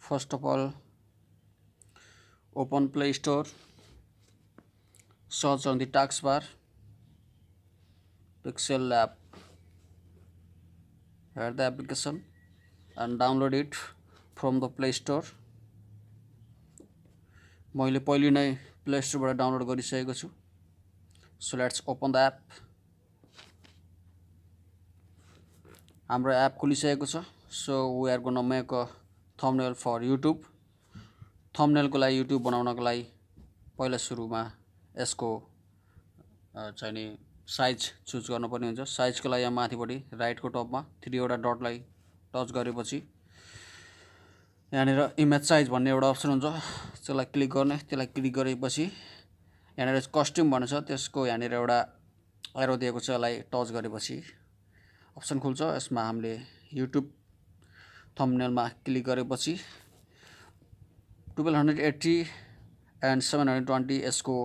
First of all, open Play Store, search on the taskbar Pixel app, add the application and download it from the Play Store. मैले पहिले नै play स्टोरबाट download गरिसकेको छु. So let's open the app. हाम्रो app खुलिसकेको छ. So we are going to make a thumbnail for YouTube. Thumbnail को लागि YouTube बनाउनको लागि पहिला सुरुमा यसको चाहिने साइज चुज गर्नुपर्ने हुन्छ. साइजको लागि यहाँ माथिपट्टि राइटको टपमा 3 वटा डटलाई टच गरेपछि यहाँनिर इमेज साइज भन्ने एउटा अप्सन हुन्छ. त्यसलाई क्लिक गर्ने. त्यसलाई क्लिक गरेपछि यहाँनिर कस्ट्युम भन्ने छ. त्यसको यहाँनिर एउटा एरो दिएको छ. यसलाई टच गरेपछि अप्सन खुल्छ. यसमा हामीले YouTube थम्बनेलमा क्लिक गरेपछि 1280 एन्ड 720 यसको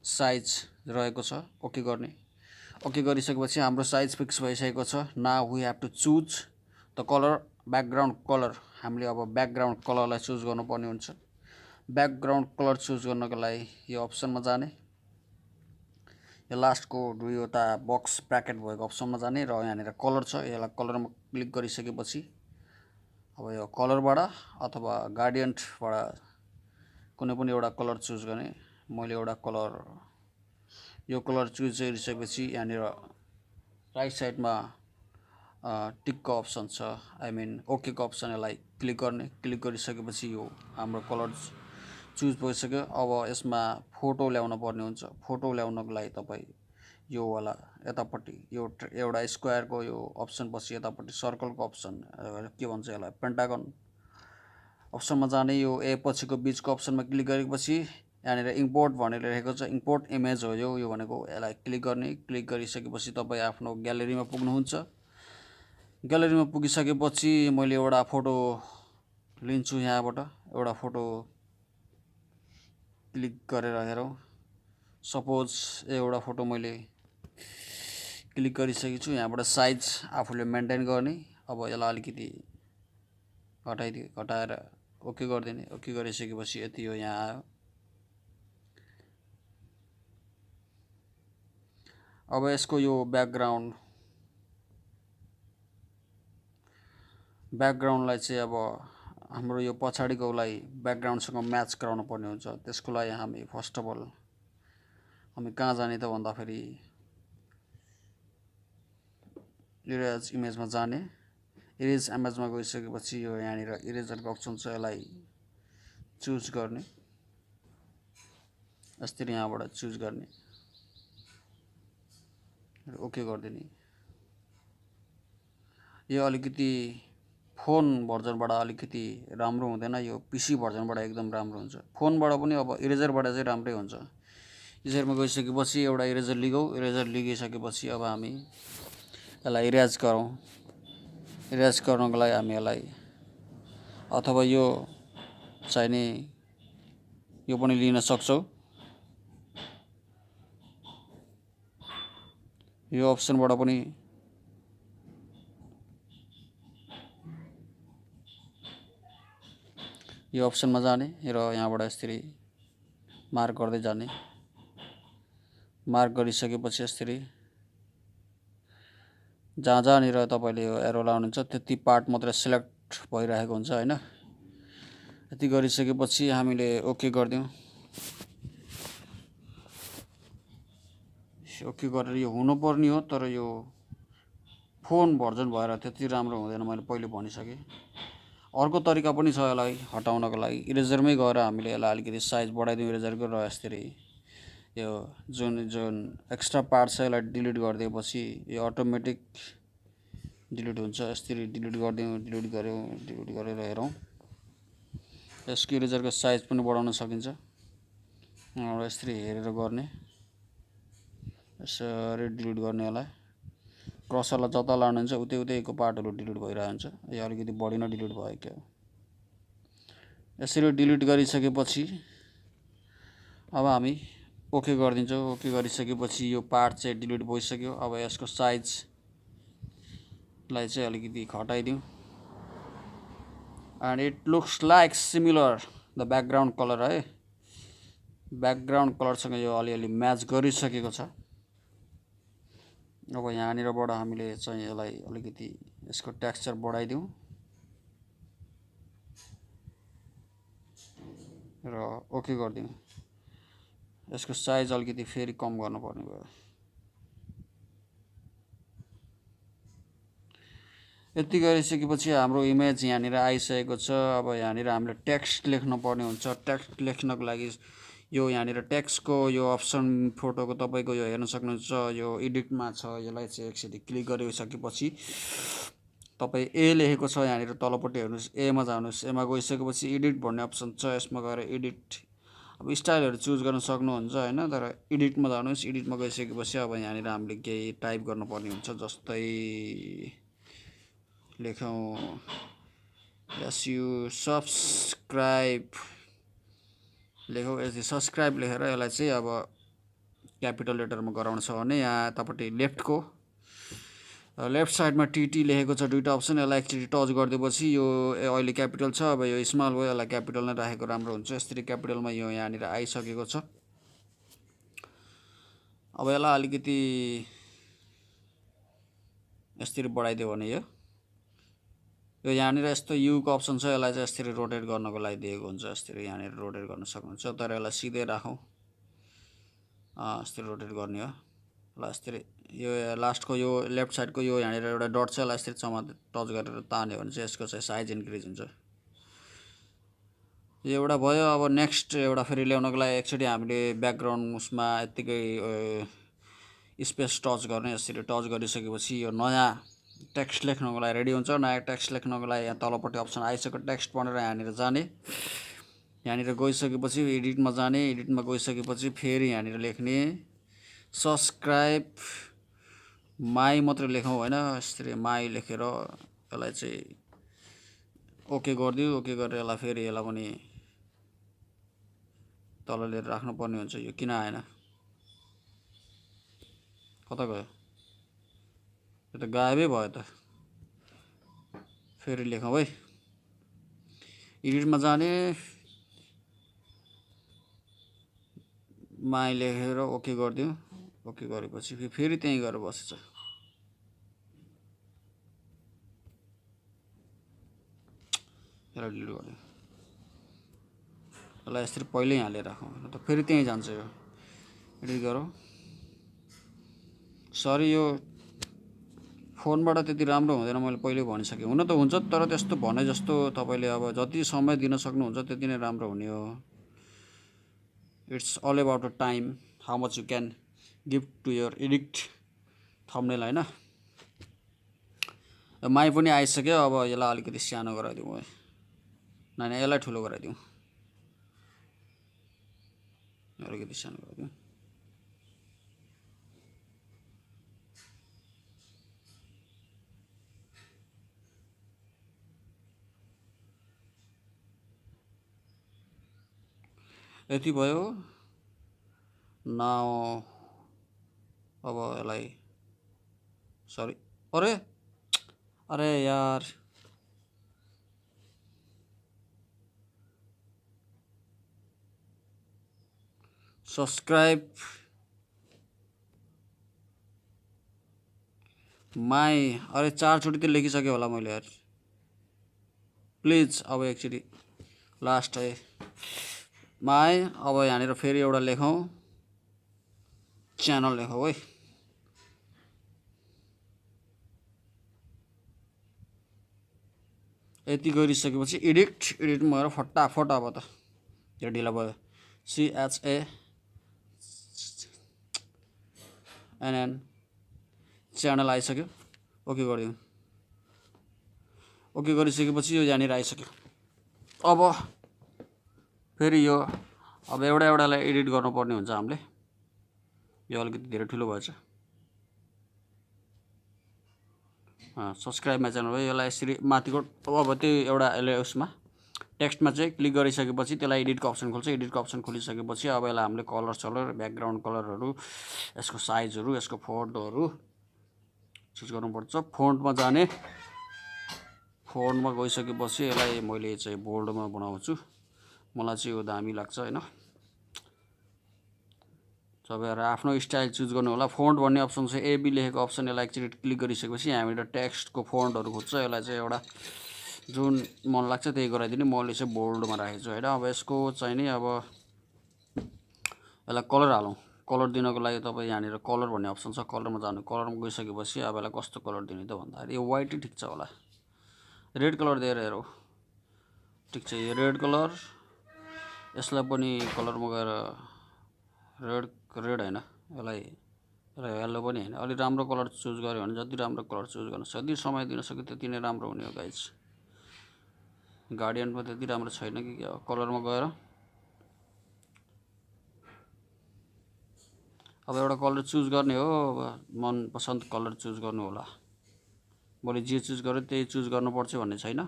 साइज रहेको छ. ओके गर्ने. ओके गरिसकेपछि हाम्रो साइज फिक्स भइसकेको छ. Now we have to choose the colour, background colour. हामीले अब ब्याकग्राउन्ड कलरलाई चुज गर्नुपर्ने हुन्छ. ब्याकग्राउन्ड कलर चुज गर्नको लागि यो अप्सनमा जाने. यो लास्टको दुईवटा बक्स ब्र्याकेट भएको अप्सनमा जाने र यहाँनिर कलर छ. यसलाई कलरमा क्लिक गरिसकेपछि अब यो कलरबाट अथवा ग्रेडियन्टबाट कुनै पनि एउटा कलर चुज गर्ने. मैले एउटा कलर यो कलर चुज गरिसकेपछि यहाँनिर राइट साइडमा टिकको अप्सन छ. आई मिन ओके को अप्सन. यसलाई क्लिक गर्ने. क्लिक गरिसकेपछि यो हाम्रो कलर चुज भइसक्यो. अब यसमा फोटो ल्याउन पर्ने हुन्छ. फोटो ल्याउनको लागि तपाईँ यो वाला यतापट्टि यो एउटा स्क्वायरको यो अप्सन पछि यतापट्टि सर्कलको अप्सन के भन्छ यसलाई पेन्टागन अप्सनमा जाने. यो ए पछिको बीचको अप्सनमा क्लिक गरेपछि यहाँनिर इम्पोर्ट भनेर लेखेको छ. इम्पोर्ट इमेज हो यो भनेको. यसलाई क्लिक गर्ने. क्लिक गरिसकेपछि तपाईँ आफ्नो ग्यालेरीमा पुग्नुहुन्छ. ग्यालेरीमा पुगिसकेपछि मैले एउटा फोटो लिन्छु. यहाँबाट एउटा फोटो क्लिक गरेर हेरौँ. सपोज एउटा फोटो मैले क्लिक गरिसकेको छु. यहाँबाट साइज आफूले मेन्टेन गर्ने. अब यसलाई अलिकति घटाएर ओके गरिदिने. ओके गरिसकेपछि यति हो. यहाँ आयो. अब यसको यो ब्याकग्राउन्डलाई चाहिँ अब हाम्रो यो पछाडिकोलाई ब्याकग्राउन्डसँग म्याच गराउनु पर्ने हुन्छ. त्यसको लागि हामी फर्स्ट अफ अल हामी कहाँ जाने त भन्दाखेरि इरेज इमेजमा जाने. इरेज इमेजमा गइसकेपछि यो यहाँनिर इरेजरको अप्सन छ. यसलाई चुज गर्ने. यसरी यहाँबाट चुज गर्ने. ओके गरिदिने. यो अलिकति फोन भर्जनबाट अलिकति राम्रो हुँदैन. यो पिसी भर्जनबाट एकदम राम्रो हुन्छ. फोनबाट पनि अब इरेजरबाट चाहिँ राम्रै हुन्छ. इरेजरमा गइसकेपछि एउटा इरेजर लिगौँ. इरेजर लिगिसकेपछि अब हामी यसलाई इरेज गरौँ. इरेज गर्नको लागि हामी यसलाई अथवा यो चाहिने यो पनि लिन सक्छौँ. यो अप्सनबाट पनि यो अप्सनमा जाने र यहाँबाट यसरी मार्क गर्दै जाने. मार्क गरिसकेपछि यसरी जहाँनिर तपाईँले यो एरो लाउनुहुन्छ त्यति पार्ट मात्रै सिलेक्ट भइरहेको हुन्छ हैन. यति गरिसकेपछि हामीले ओके गरिदिउँ. ओके गरेर यो हुनुपर्ने हो. तर यो फोन भर्जन भएर त्यति राम्रो हुँदैन. मैले पहिले भनिसकेँ. अर्को तरिका पनि छ यसलाई हटाउनको लागि. इरेजरमै गएर हामीले यसलाई अलिकति साइज बढाइदिउँ इरेजरको र यसरी यो जुन एक्स्ट्रा पार्ट छ यसलाई डिलिट गरिदिएपछि यो अटोमेटिक डिलिट हुन्छ. यसरी डिलिट गरिदिउँ. डिलिट गरेर हेरौँ. यसको इरेजरको साइज पनि बढाउन सकिन्छ. यसरी हेरेर गर्ने. यसरी डिलिट गर्ने. यसलाई क्रसरलाई जता लानुहुन्छ उतैको पार्टहरू डिलिट भइरहन्छ. यो अलिकति बढी नै डिलिट भयो क्या. यसरी डिलिट गरिसकेपछि अब हामी ओके गरिदिन्छौँ. ओके गरिसकेपछि यो पार्ट चाहिँ डिलिट भइसक्यो. अब यसको साइजलाई चाहिँ अलिकति घटाइदिउँ. and it looks like similar the background color है background color सँग यो अलिअलि म्याच गरिसकेको छ अब यहाँनिरबाट हामीले चाहिँ यसलाई अलिकति यसको टेक्सचर बढाइदिउँ र ओके गर्दिउँ यसको साइज अलिकति फेरि कम गर्नुपर्ने भयो यति गरिसकेपछि हाम्रो इमेज यहाँनिर आइसकेको छ अब यहाँनिर हामीले टेक्स्ट लेख्न पर्ने हुन्छ टेक्स्ट लेख्नको लागि यो यहाँनिर टेक्स्टको यो अप्सन फोटोको तपाईको यो हेर्न सक्नुहुन्छ यो एडिटमा छ यसलाई चाहिँ एकचोटि क्लिक गरिसकेपछि तपाई ए लेखेको छ यहाँनिर तलपट्टि हेर्नुस् ए मा जानुस् एमा गइसकेपछि एडिट भन्ने अप्सन छ यसमा गएर एडिट अब स्टाइलहरु चुज गर्न सक्नुहुन्छ हैन तर एडिटमा जानुस् एडिटमा गइसकेपछि अब यहाँनिर हामीले केही टाइप गर्नुपर्ने हुन्छ जस्तै लेखौं यस यु सब्स्क्राइब लेखौं यदि सब्स्क्राइब लेखेर यसलाई चाहिँ अब क्यापिटल लेटरमा गराउन छ भने यहाँ तपाईले लेफ्ट साइडमा टीटी लेखेको छ दुईटा अप्सन यसलाई एकचोटी टच गर्दिएपछि यो अहिले क्यापिटल छ अब यो स्मल भयो यसलाई क्यापिटल नै राखेको राम्रो हुन्छ यसरी क्यापिटलमा यो यहाँनिर आइसकेको छ अब यसलाई अलिकति यसरी बढाइदियो भने यो यहाँनिर यस्तो यु को अप्सन छ यसलाई चाहिँ यसरी रोटेट गर्नको लागि दिएको हुन्छ यसरी यहाँनिर रोटेट गर्न सक्नुहुन्छ तर यसलाई सिधै राखौं यसरी रोटेट गर्ने हो ल यसरी यो लास्टको यो लेफ्ट साइडको यो यहाँनिर एउटा डट छ यसलाई यसरी टच गरेर तान्यो भने चाहिँ यसको चाहिँ साइज इन्क्रिज हुन्छ यो एउटा भयो अब नेक्स्ट एउटा फेरि ल्याउनको लागि एकचोटी हामीले ब्याकग्राउन्ड उसमा यतिकै स्पेस टच गर्ने यसरी टच गरिसकेपछि यो नयाँ टेक्स्ट लेख्नको लागि रेडी हुन्छ नयाँ टेक्स्ट लेख्नको लागि यहाँ तलपट्टि अप्सन आइसक्यो टेक्स्ट भनेर यहाँनिर जाने यहाँनिर गइसकेपछि एडिटमा जाने एडिटमा गइसकेपछि फेरि यहाँनिर लेख्ने सब्स्क्राइब माई मात्र लेखौं हैन यसरी माई लेखेर यसलाई चाहिँ ओके गर्दिउ ओके गरेर यसलाई फेरि यसलाई पनि तल लिएर राख्नु पर्ने हुन्छ यो किन आएन कता गयो यो त गायबै भयो त फेरि लेखौं है एडिटमा जाने माई लेखेर ओके गर्दिउ ओके गरेपछि फेरि त्यही गएर बसेछ यसलाई डिलिट गर्दिउ यसलाई यसरी पहिल्यै यहाँ लिएर राखौं त फेरि त्यही जान्छ यो एडिट गरौँ सरी यो फोनबाट त्यति राम्रो हुँदैन मैले पहिले भनिसके हुन त हुन्छ तर त्यस्तो भने जस्तो तपाईले अब जति समय दिन सक्नुहुन्छ त्यति नै राम्रो हुने हो it's all about the time how much you can give to your edit thumbnail हैन माई पनि आइसक्यो अब यसलाई अलिकति सानो गराइदिउँ है नानी यसलाई ठुलो गराइदिउँ अलिकति सानो गराइदिउँ यति भयो नाउ अब यसलाई सरी अरे अरे यार सब्स्क्राइब माई अरे 4 चोटी त लेखिसके होला मैले यार प्लिज अब एकचोटी लास्ट है माई अब यहाँनिर फेरि एउटा लेखौं च्यानल लेखौं है यति गरिसकेपछि एडिटमा गएर फटाफट अब त यो ढिला भयो CHANN च्यानल आइसक्यो ओके गरिदिउँ ओके गरिसकेपछि यो यहाँनिर आइसक्यो अब फेरि यो अब एउटालाई एडिट गर्नुपर्ने हुन्छ हामीले यो अलिकति धेरै ठुलो भएछ सब्स्क्राइब माई च्यानल भयो यसलाई यसरी माथिको अब त्यो एउटा उसमा टेक्स्टमा चाहिँ क्लिक गरिसकेपछि त्यसलाई एडिटको अप्सन खोल्छ एडिटको अप्सन खोलिसकेपछि अब यसलाई हामीले कलर ब्याकग्राउन्ड कलरहरू यसको साइजहरू यसको फोन्टहरू चुज गर्नुपर्छ फोन्टमा जाने फोन्टमा गइसकेपछि यसलाई मैले चाहिँ बोल्डमा बनाउँछु। मलाई चाहिँ यो दामी लाग्छ हैन। तपाईहरु आफ्नो स्टाइल चुज गर्नु होला। फोन्ट भन्ने अप्सन छ, एबी लेखेको अप्सन, यसलाई एकचोटि क्लिक गरिसकेपछि हामीहरु टेक्स्टको फोन्टहरु खोज्छ। यसलाई चाहिँ एउटा जुन मन लाग्छ त्यही गराइदिने। मैले चाहिँ बोल्डमा राखेको छु हैन। अब यसको चाहिँ नि अब यसलाई कलर हालौं। कलर दिनको लागि तपाई यहाँनिर कलर भन्ने अप्सन छ, कलरमा जानु। कलरमा गइसकेपछि अब यसलाई कस्तो कलर दिने त भन्दाखेरि यो व्हाइट ठिक छ होला। रेड कलर दिएर हेरौँ। ठिक छ, यो रेड कलर। यसलाई पनि कलरमा गएर रेड हैन, यसलाई येलो पनि हैन, अलि राम्रो कलर चुज गर्यो भने जति राम्रो कलर चुज गर्न जति समय दिन सक्यो त्यति नै राम्रो हुने हो गाइज। गार्डियनमा त्यति राम्रो छैन कि कलरमा गएर अब एउटा कलर चुज गर्ने हो। अब मन पसन्द कलर चुज गर्नु होला। मैले जे चुज गर्यो त्यही चुज गर्नुपर्छ भन्ने छैन।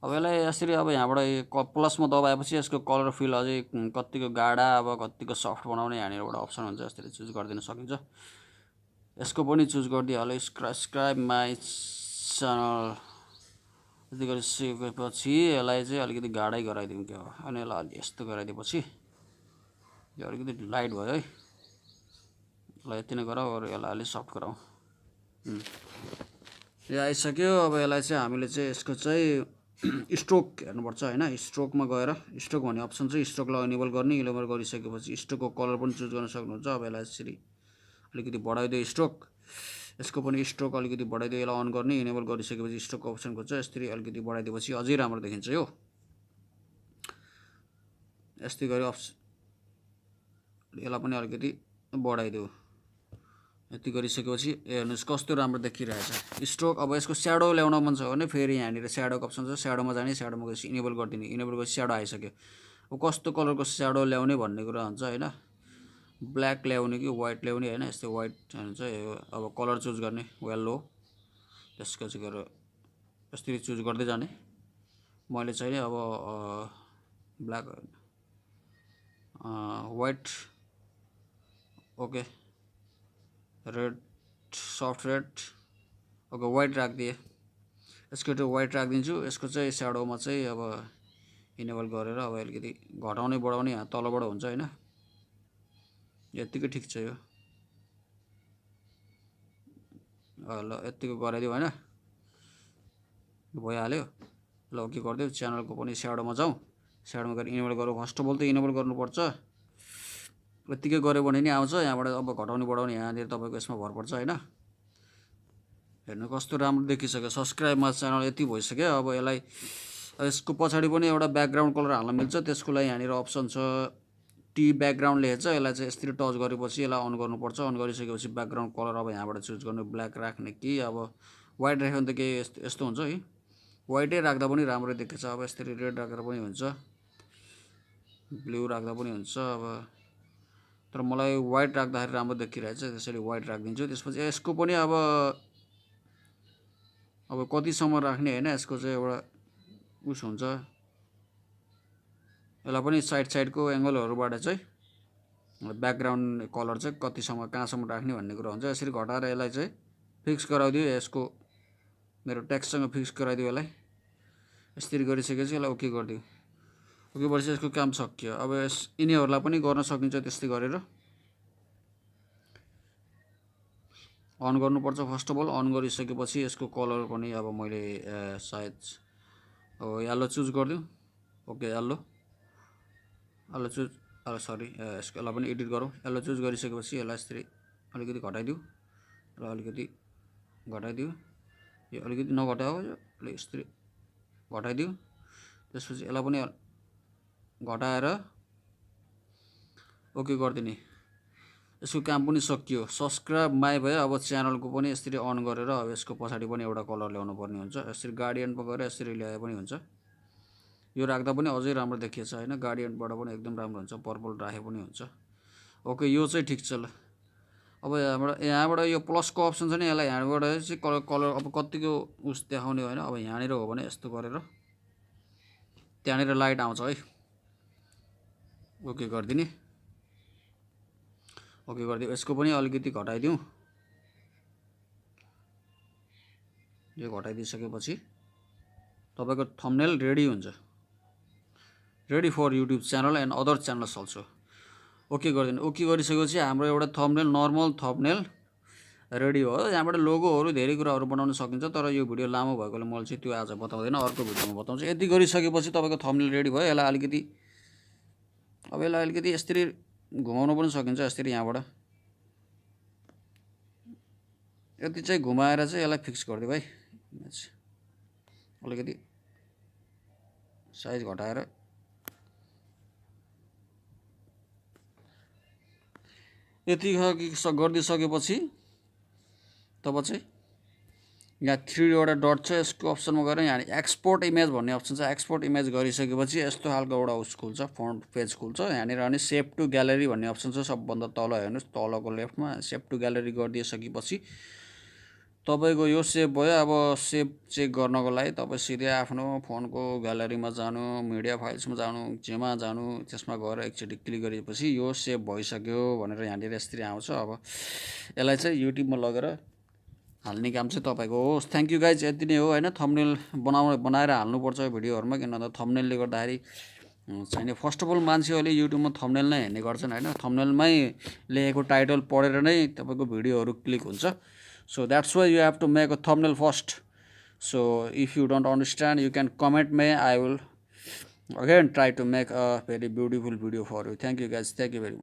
अब यसलाई यसरी अब यहाँबाट प्लसमा दबाएपछि यसको कलर फिल अझै कतिको गाढा अब कतिको सफ्ट बनाउने यहाँनिरबाट अप्सन हुन्छ, यसरी चुज गरिदिन सकिन्छ। यसको पनि चुज गरिदिए होला। सब्सक्राइब माई च्यानल यति गरिसकेपछि यसलाई चाहिँ अलिकति गाढै गराइदिउँ क्या हो। अनि यसलाई अलि यस्तो गराइदिएपछि यो अलिकति लाइट भयो है। ल यति नै गरौँ, अरू यसलाई अलि सफ्ट गरौँ। यो आइसक्यो। अब यसलाई चाहिँ हामीले चाहिँ यसको चाहिँ स्ट्रोक हेर्नुपर्छ हैन। स्ट्रोकमा गएर स्ट्रोक भन्ने अप्सन चाहिँ स्ट्रोकलाई इनेबल गर्ने। इनेबल गरिसकेपछि स्ट्रोकको कलर पनि चुज गर्न सक्नुहुन्छ। अब यसलाई यसरी अलिकति बढाइदियो स्ट्रोक। यसको पनि स्ट्रोक अलिकति बढाइदियो। यसलाई अन गर्ने, इनेबल गरिसकेपछि स्ट्रोकको अप्सन खोज्छ। यसरी अलिकति बढाइदिएपछि अझै राम्रो देखिन्छ यो। यस्तै गरी यसलाई पनि अलिकति बढाइदियो। यति गरिसकेपछि हेर्नुस् कस्तो राम्रो देखिरहेछ स्ट्रोक। अब यसको स्याडो ल्याउन मन छ भने फेरि यहाँनिर स्याडोको अप्सन छ, स्याडोमा जाने, स्याडोमा गएपछि इनेबल गरिदिने। इनेबल गरेपछि स्याडो आइसक्यो। अब कस्तो कलरको स्याडो ल्याउने भन्ने कुरा हुन्छ हैन। ब्ल्याक ल्याउने कि व्हाइट ल्याउने हैन। यस्तो व्हाइट हुन्छ। अब कलर चुज गर्ने येलो, त्यसपछि गएर यसरी चुज गर्दै जाने। मैले चाहिँ अब black white, okay, red, soft red, okay, white राखिदिए। यसको त्यो व्हाइट राखिदिन्छु। यसको चाहिँ स्याडोमा चाहिँ अब इनेबल गरेर अब अलिकति घटाउने बढाउने यहाँ तलबाट हुन्छ हैन। यतिकै ठिक छ यो। ल यतिको गराइदियो हैन, भइहाल्यो। ल ओके गरिदियो। च्यानलको पनि स्याडोमा जाउँ। स्याडोमा गएर इनेबल गरौँ। फर्स्ट अफ अल त इनेबल गर्नुपर्छ। यतिकै गऱ्यो भने नि आउँछ। यहाँबाट अब घटाउने बढाउने यहाँनिर तपाईँको यसमा भर पर्छ हैन। हेर्नु कस्तो राम्रो देखिसक्यो। सब्सक्राइब माई च्यानल यति भइसक्यो। अब यसलाई यसको पछाडि पनि एउटा ब्याकग्राउन्ड कलर हाल्न मिल्छ। त्यसको लागि यहाँनिर अप्सन छ टी ब्याकग्राउन्ड लेखेको छ। यसलाई चाहिँ यसरी टच गरेपछि यसलाई अन गर्नुपर्छ। अन गरिसकेपछि ब्याकग्राउन्ड कलर अब यहाँबाट चुज गर्नु। ब्ल्याक राख्ने कि अब व्हाइट राख्यो भने त के यस्तो हुन्छ है। व्हाइटै राख्दा पनि राम्रो देखिन्छ। अब यसरी रेड राखेर पनि हुन्छ, ब्लू राख्दा पनि हुन्छ। अब तर मलाई व्हाइट राख्दाखेरि राम्रो देखिरहेछ, त्यसैले व्हाइट राखिदिन्छु। त्यसपछि यसको पनि अब कतिसम्म राख्ने हैन। यसको चाहिँ एउटा उस हुन्छ। यसलाई पनि साइडको एङ्गलहरुबाट चाहिँ ब्याकग्राउन्ड कलर चाहिँ कतिसम्म कहाँसम्म राख्ने भन्ने कुरा हुन्छ। यसरी घटाएर यसलाई चाहिँ फिक्स गराइदियो। यसको मेरो टेक्स्टसँग फिक्स गराइदियो। यसलाई यसरी गरिसकेपछि यसलाई ओके गरिदियो। ओके भएपछि यसको काम सकियो। अब यिनीहरूलाई पनि गर्न सकिन्छ त्यस्तै गरेर। अन गर्नुपर्छ फर्स्ट अफ अल। अन गरिसकेपछि यसको कलर पनि अब मैले सायद येलो चुज गरिदिउँ। ओके, येलो चुज, सरी, यसलाई पनि एडिट गरौँ। येलो चुज गरिसकेपछि यसलाई यसरी अलिकति घटाइदिउँ र अलिकति घटाइदिउँ। यो अलिकति नघटाओ, यो यसरी घटाइदिउँ। त्यसपछि यसलाई पनि घटाएर ओके गरिदिने। यसको काम पनि सकियो। सब्सक्राइब माई भयो। अब च्यानलको पनि यसरी अन गरेर अब यसको पछाडि पनि एउटा कलर ल्याउनु पर्ने हुन्छ। यसरी गार्डियनमा गएर यसरी ल्याए पनि हुन्छ। यो राख्दा पनि अझै राम्रो देखिएछ हैन। गार्डियनबाट पनि एकदम राम्रो हुन्छ। पर्पल राखे पनि हुन्छ। ओके, यो चाहिँ ठिक छ। ल अब यहाँबाट यो प्लसको अप्सन छ नि, यसलाई यहाँबाट चाहिँ कलर अब कतिको उस देखाउने हैन। अब यहाँनिर हो भने यस्तो गरेर त्यहाँनिर लाइट आउँछ है। ओके गरिदिने। ओके गरिदियो। यसको पनि अलिकति घटाइदिउँ। यो घटाइदिइसकेपछि तपाईँको थम्बनेल रेडी हुन्छ, ready for YouTube channel and other channels also. Okay गरिदिनु। ओके गरिसकेपछि हाम्रो एउटा थम्बनेल, नर्मल थम्बनेल रेडी हो। यहाँबाट लोगोहरू धेरै कुराहरू बनाउन सकिन्छ, तर यो भिडियो लामो भएकोले मैले चाहिँ त्यो आज बताउँदैन, अर्को भिडियोमा बताउँछु। यति गरिसकेपछि तपाईँको थम्बनेल रेडी भयो। यसलाई अलिकति यसरी घुमाउन पनि सकिन्छ, यसरी यहाँबाट यति चाहिँ घुमाएर चाहिँ यसलाई फिक्स गरिदियो भाइ। अलिकति साइज घटाएर यति गरिदिइसकेपछि तपाईँ चाहिँ यहाँ 3वटा डट छ, यसको अप्सनमा गएर यहाँ एक्सपोर्ट इमेज भन्ने अप्सन छ। एक्सपोर्ट इमेज गरिसकेपछि यस्तो खालको एउटा उस खुल्छ, फ्रन्ट पेज खुल्छ। यहाँनिर अनि सेभ टु ग्यालेरी भन्ने अप्सन छ, सबभन्दा तल हेर्नुहोस्, तलको लेफ्टमा सेभ टु ग्यालेरी गरिदिइसकेपछि तपाईँको यो सेभ भयो। अब सेभ चेक गर्नको लागि तपाईँ सिधै आफ्नो फोनको ग्यालेरीमा जानु, मिडिया फाइल्समा जानु, जेमा जानु, त्यसमा गएर एकचोटि क्लिक गरेपछि यो सेभ भइसक्यो भनेर यहाँनिर यसरी आउँछ। अब यसलाई चाहिँ युट्युबमा लगेर हाल्ने काम चाहिँ तपाईँको होस्। थ्याङ्क यू गाइज, यति नै हो होइन। थम्बनेल बनाएर हाल्नुपर्छ भिडियोहरूमा, किनभने थम्बनेलले गर्दाखेरि छैन। फर्स्ट अफ अल मान्छे अहिले युट्युबमा थम्बनेल नै हेर्ने गर्छन् होइन, थम्बनेलमै लेखेको टाइटल पढेर नै तपाईँको भिडियोहरू क्लिक हुन्छ। So that's why you have to make a thumbnail first. So if you don't understand, you can comment me. I will again try to make a very beautiful video for you. Thank you guys. Thank you very much.